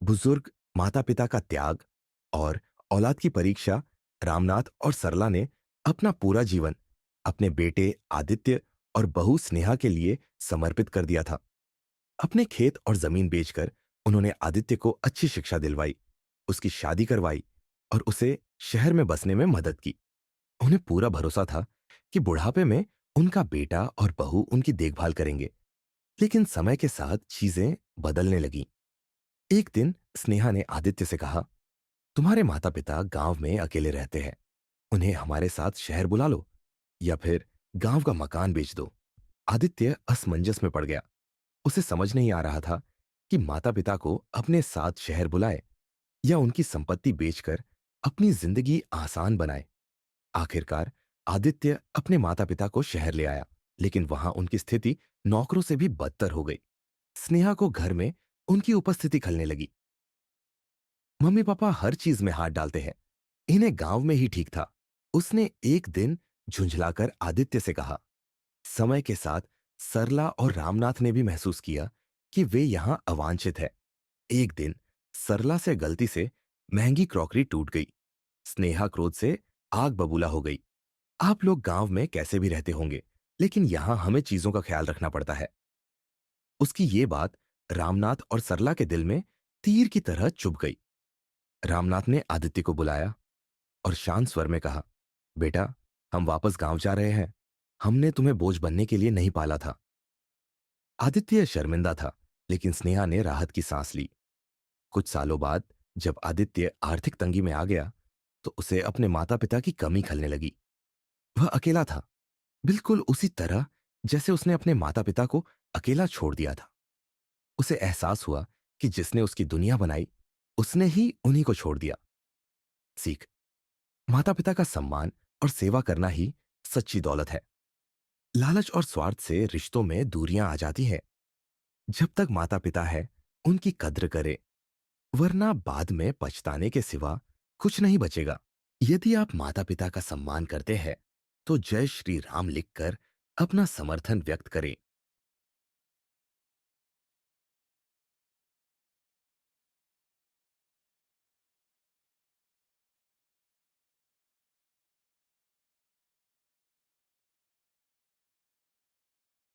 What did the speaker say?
बुजुर्ग माता पिता का त्याग और औलाद की परीक्षा, रामनाथ और सरला ने अपना पूरा जीवन अपने बेटे आदित्य और बहू स्नेहा के लिए समर्पित कर दिया था। अपने खेत और जमीन बेचकर उन्होंने आदित्य को अच्छी शिक्षा दिलवाई, उसकी शादी करवाई और उसे शहर में बसने में मदद की। उन्हें पूरा भरोसा था कि बुढ़ापे में उनका बेटा और बहू उनकी देखभाल करेंगे। लेकिन समय के साथ चीजें बदलने लगीं। एक दिन स्नेहा ने आदित्य से कहा, तुम्हारे माता पिता गांव में अकेले रहते हैं, उन्हें हमारे साथ शहर बुला लो या फिर गांव का मकान बेच दो। आदित्य असमंजस में पड़ गया। उसे समझ नहीं आ रहा था कि माता पिता को अपने साथ शहर बुलाए या उनकी संपत्ति बेचकर अपनी जिंदगी आसान बनाए। आखिरकार आदित्य अपने माता पिता को शहर ले आया, लेकिन वहां उनकी स्थिति नौकरों से भी बदतर हो गई। स्नेहा को घर में उनकी उपस्थिति खलने लगी। मम्मी पापा हर चीज में हाथ डालते हैं, इन्हें गांव में ही ठीक था, उसने एक दिन झुंझलाकर आदित्य से कहा। समय के साथ सरला और रामनाथ ने भी महसूस किया कि वे यहां अवांछित है। एक दिन सरला से गलती से महंगी क्रॉकरी टूट गई। स्नेहा क्रोध से आग बबूला हो गई। आप लोग गांव में कैसे भी रहते होंगे, लेकिन यहां हमें चीजों का ख्याल रखना पड़ता है। उसकी ये बात रामनाथ और सरला के दिल में तीर की तरह चुभ गई। रामनाथ ने आदित्य को बुलाया और शांत स्वर में कहा, बेटा, हम वापस गांव जा रहे हैं। हमने तुम्हें बोझ बनने के लिए नहीं पाला था। आदित्य शर्मिंदा था, लेकिन स्नेहा ने राहत की सांस ली। कुछ सालों बाद जब आदित्य आर्थिक तंगी में आ गया, तो उसे अपने माता पिता की कमी खलने लगी। वह अकेला था, बिल्कुल उसी तरह जैसे उसने अपने माता पिता को अकेला छोड़ दिया था। उसे एहसास हुआ कि जिसने उसकी दुनिया बनाई, उसने ही उन्हीं को छोड़ दिया। सीख, माता पिता का सम्मान और सेवा करना ही सच्ची दौलत है। लालच और स्वार्थ से रिश्तों में दूरियां आ जाती है। जब तक माता पिता है, उनकी कद्र करे, वरना बाद में पछताने के सिवा कुछ नहीं बचेगा। यदि आप माता पिता का सम्मान करते हैं, तो जय श्री राम लिखकर अपना समर्थन व्यक्त करें।